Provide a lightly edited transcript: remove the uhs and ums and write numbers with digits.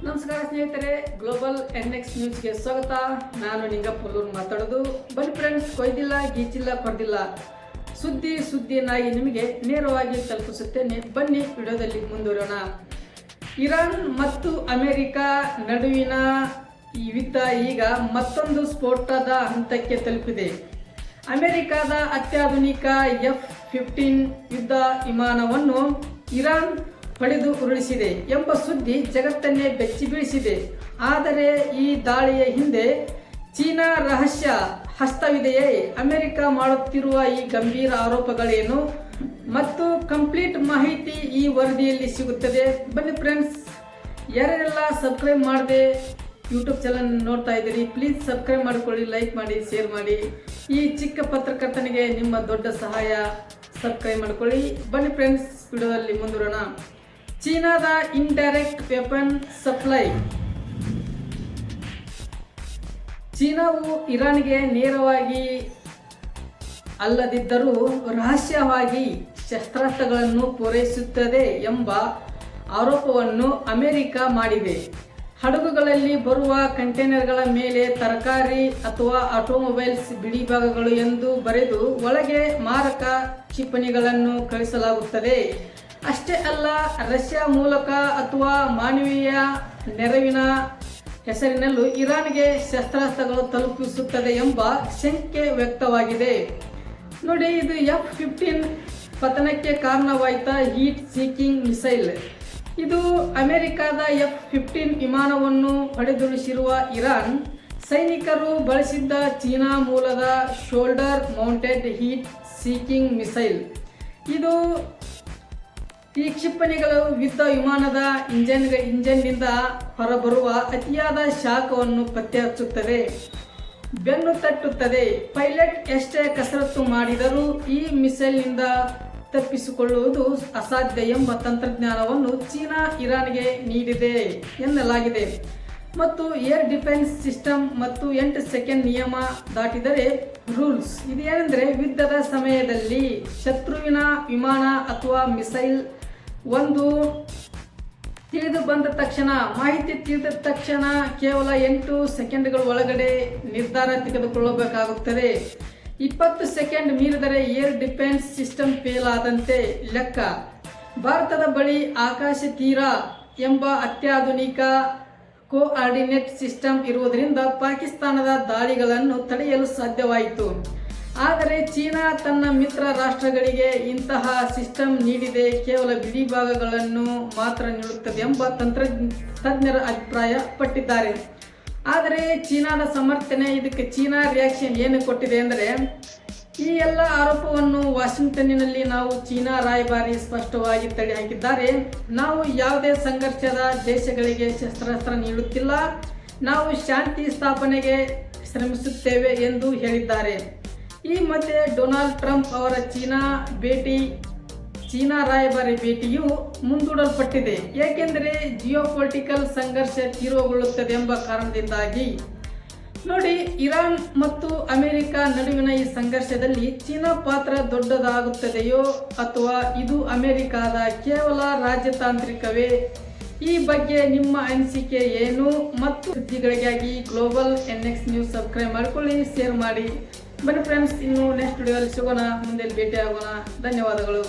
ನಮಸ್ಕಾರ ಸ್ನೇಹಿತರೆ, global NX ನ್ಯೂಸ್ಗೆ ಸ್ವಾಗತ. ನಾನು ನಿಂಗಪ್ಪಲ್ಲೂರು ಮಾತಾಡೋದು. ಬನ್ನಿ ಫ್ರೆಂಡ್ಸ್, ಕೊಯ್ದಿಲ್ಲ ಗೀಚಿಲ್ಲ ಕೊಡ್ದಿಲ್ಲ ಸುದ್ದಿಯನ್ನಾಗಿ ನಿಮಗೆ ನೇರವಾಗಿ ತಲುಪಿಸುತ್ತೇನೆ. ಬನ್ನಿ ವಿಡಿಯೋದಲ್ಲಿ ಮುಂದುವರೋಣ. ಇರಾನ್ ಮತ್ತು ಅಮೆರಿಕ ನಡುವಿನ ಈ ಯುದ್ಧ ಈಗ ಮತ್ತೊಂದು ಸ್ಫೋಟದ ಹಂತಕ್ಕೆ ತಲುಪಿದೆ. ಅಮೆರಿಕದ ಅತ್ಯಾಧುನಿಕ F-15 ಯುದ್ಧ ವಿಮಾನವನ್ನು ಇರಾನ್ ಪಡೆದು ಉರುಳಿಸಿದೆ ಎಂಬ ಸುದ್ದಿ ಜಗತ್ತನ್ನೇ ಬೆಚ್ಚಿ ಬೀಳಿಸಿದೆ. ಆದರೆ ಈ ದಾಳಿಯ ಹಿಂದೆ ಚೀನಾ ರಹಸ್ಯ ಹಸ್ತವಿದೆಯೇ? ಅಮೆರಿಕ ಮಾಡುತ್ತಿರುವ ಈ ಗಂಭೀರ ಆರೋಪಗಳೇನು ಮತ್ತು ಕಂಪ್ಲೀಟ್ ಮಾಹಿತಿ ಈ ವರದಿಯಲ್ಲಿ ಸಿಗುತ್ತದೆ. ಬನ್ನಿ ಫ್ರೆಂಡ್ಸ್, ಯಾರೆಲ್ಲ ಸಬ್ಸ್ಕ್ರೈಬ್ ಮಾಡದೆ ಯೂಟ್ಯೂಬ್ ಚಾನಲ್ ನೋಡ್ತಾ ಇದ್ದೀರಿ, ಪ್ಲೀಸ್ ಸಬ್ಸ್ಕ್ರೈಬ್ ಮಾಡಿಕೊಳ್ಳಿ, ಲೈಕ್ ಮಾಡಿ, ಶೇರ್ ಮಾಡಿ. ಈ ಚಿಕ್ಕ ಪತ್ರಕರ್ತನಿಗೆ ನಿಮ್ಮ ದೊಡ್ಡ ಸಹಾಯ. ಸಬ್ಸ್ಕ್ರೈಬ್ ಮಾಡಿಕೊಳ್ಳಿ. ಬನ್ನಿ ಫ್ರೆಂಡ್ಸ್, ವಿಡಿಯೋದಲ್ಲಿ ಮುಂದುವರೋಣ. ಚೀನಾದ ಇಂಡೈರೆಕ್ಟ್ ವೆಪನ್ ಸಪ್ಲೈ. ಚೀನಾವು ಇರಾನ್ಗೆ ನೇರವಾಗಿ ಅಲ್ಲದಿದ್ದರೂ ರಹಸ್ಯವಾಗಿ ಶಸ್ತ್ರಾಸ್ತ್ರಗಳನ್ನು ಪೂರೈಸುತ್ತದೆ ಎಂಬ ಆರೋಪವನ್ನು ಅಮೆರಿಕ ಮಾಡಿದೆ. ಹಡಗುಗಳಲ್ಲಿ ಬರುವ ಕಂಟೈನರ್ಗಳ ಮೇಲೆ ತರಕಾರಿ ಅಥವಾ ಆಟೋಮೊಬೈಲ್ಸ್ ಬಿಡಿಭಾಗಗಳು ಎಂದು ಬರೆದು ಒಳಗೆ ಮಾರಕ ಕ್ಷಿಪಣಿಗಳನ್ನು ಕಳಿಸಲಾಗುತ್ತದೆ. ಅಷ್ಟೇ ಅಲ್ಲ, ರಷ್ಯಾ ಮೂಲಕ ಅಥವಾ ಮಾನವೀಯ ನೆರವಿನ ಹೆಸರಿನಲ್ಲೂ ಇರಾನ್ಗೆ ಶಸ್ತ್ರಾಸ್ತ್ರಗಳು ತಲುಪಿಸುತ್ತದೆ ಎಂಬ ಶಂಕೆ ವ್ಯಕ್ತವಾಗಿದೆ. ನೋಡಿ, ಇದು F-15 ಪತನಕ್ಕೆ ಕಾರಣವಾಯಿತ ಹೀಟ್ ಸೀಕಿಂಗ್ ಮಿಸೈಲ್. ಇದು ಅಮೆರಿಕದ F-15 ವಿಮಾನವನ್ನು ಹೊಡೆದುರುಳಿಸಿರುವ ಇರಾನ್ ಸೈನಿಕರು ಬಳಸಿದ್ದ ಚೀನಾ ಮೂಲದ shoulder mounted heat seeking missile. ಈ ಕ್ಷಿಪಣಿಗಳು ಯುದ್ಧ ವಿಮಾನದ ಇಂಜಿನ್ನಿಂದ ಹೊರಬರುವ ಅತಿಯಾದ ಶಾಖವನ್ನು ಪತ್ತೆ ಹಚ್ಚುತ್ತದೆ, ಬೆನ್ನು ತಟ್ಟುತ್ತದೆ. ಪೈಲಟ್ ಎಷ್ಟೇ ಕಸರತ್ತು ಮಾಡಿದರೂ ಈ ಮಿಸೈಲ್ನಿಂದ ತಪ್ಪಿಸಿಕೊಳ್ಳುವುದು ಅಸಾಧ್ಯ ಎಂಬ ತಂತ್ರಜ್ಞಾನವನ್ನು ಚೀನಾ ಇರಾನ್ಗೆ ನೀಡಿದೆ ಎನ್ನಲಾಗಿದೆ. ಮತ್ತು ಏರ್ ಡಿಫೆನ್ಸ್ ಸಿಸ್ಟಮ್ ಮತ್ತು 8 ಸೆಕೆಂಡ್ ನಿಯಮ ದಾಟಿದರೆ ರೂಲ್ಸ್. ಇದೇನೆಂದರೆ, ಯುದ್ಧದ ಸಮಯದಲ್ಲಿ ಶತ್ರುವಿನ ವಿಮಾನ ಅಥವಾ ಮಿಸೈಲ್ ಮಾಹಿತಿ ತಿಳಿದ ತಕ್ಷಣ ಕೇವಲ 8 ಸೆಕೆಂಡ್ಗಳ ಒಳಗಡೆ ನಿರ್ಧಾರ ತೆಗೆದುಕೊಳ್ಳಬೇಕಾಗುತ್ತದೆ. 20 ಸೆಕೆಂಡ್ ಮೀರಿದರೆ ಏರ್ ಡಿಫೆನ್ಸ್ ಸಿಸ್ಟಮ್ ಫೇಲ್ ಆದಂತೆ ಲೆಕ್ಕ. ಭಾರತದ ಬಳಿ ಆಕಾಶ ತೀರ ಎಂಬ ಅತ್ಯಾಧುನಿಕ ಕೋಆರ್ಡಿನೇಟ್ ಸಿಸ್ಟಮ್ ಇರುವುದರಿಂದ ಪಾಕಿಸ್ತಾನದ ದಾಳಿಗಳನ್ನು ತಡೆಯಲು ಸಾಧ್ಯವಾಯಿತು. ಆದರೆ ಚೀನಾ ತನ್ನ ಮಿತ್ರ ರಾಷ್ಟ್ರಗಳಿಗೆ ಇಂತಹ ಸಿಸ್ಟಮ್ ನೀಡಿದೆ, ಕೇವಲ ಬಿಡಿಭಾಗಗಳನ್ನು ಮಾತ್ರ ನೀಡುತ್ತದೆ ಎಂಬ ತಜ್ಞರ ಅಭಿಪ್ರಾಯ ಪಟ್ಟಿದ್ದಾರೆ. ಆದರೆ ಚೀನಾದ ಸಮರ್ಥನೆ, ಇದಕ್ಕೆ ಚೀನಾ ರಿಯಾಕ್ಷನ್ ಏನು ಕೊಟ್ಟಿದೆ ಅಂದರೆ, ಈ ಎಲ್ಲ ಆರೋಪವನ್ನು ವಾಷಿಂಗ್ಟನ್ನಿನಲ್ಲಿ ನಾವು ಚೀನಾ ರಾಯಭಾರಿ ಸ್ಪಷ್ಟವಾಗಿ ತಡೆ ಹಾಕಿದ್ದಾರೆ. ನಾವು ಯಾವುದೇ ಸಂಘರ್ಷದ ದೇಶಗಳಿಗೆ ಶಸ್ತ್ರಾಸ್ತ್ರ ನೀಡುತ್ತಿಲ್ಲ, ನಾವು ಶಾಂತಿ ಸ್ಥಾಪನೆಗೆ ಶ್ರಮಿಸುತ್ತೇವೆ ಎಂದು ಹೇಳಿದ್ದಾರೆ. ಈ ಮಧ್ಯೆ ಡೊನಾಲ್ಡ್ ಟ್ರಂಪ್ ಅವರ ಚೀನಾ ರಾಯಭಾರಿ ಭೇಟಿಯು ಮುಂದೂಡಲ್ಪಟ್ಟಿದೆ, ಏಕೆಂದರೆ ಜಿಯೋಪೊಲಿಟಿಕಲ್ ಸಂಘರ್ಷ ತೀವ್ರಗೊಳ್ಳುತ್ತದೆ ಎಂಬ ಕಾರಣದಿಂದಾಗಿ. ನೋಡಿ, ಇರಾನ್ ಮತ್ತು ಅಮೆರಿಕ ನಡುವಿನ ಈ ಸಂಘರ್ಷದಲ್ಲಿ ಚೀನಾ ಪಾತ್ರ ದೊಡ್ಡದಾಗುತ್ತದೆಯೋ ಅಥವಾ ಇದು ಅಮೆರಿಕದ ಕೇವಲ ರಾಜತಾಂತ್ರಿಕವೇ? ಈ ಬಗ್ಗೆ ನಿಮ್ಮ ಅನಿಸಿಕೆ ಏನು? ಮತ್ತು ಸುದ್ದಿಗಳಿಗಾಗಿ ಗ್ಲೋಬಲ್ NX ನ್ಯೂಸ್ ಸಬ್ಸ್ಕ್ರೈಬ್ ಮಾಡಿಕೊಳ್ಳಿ, ಶೇರ್ ಮಾಡಿ. ಬನ್ನಿ ಫ್ರೆಂಡ್ಸ್, ಇನ್ನು ನೆಕ್ಸ್ಟ್ ವಿಡಿಯೋದಲ್ಲಿ ಸಿಗೋಣ, ಮುಂದೆ ಭೇಟಿ ಆಗೋಣ. ಧನ್ಯವಾದಗಳು.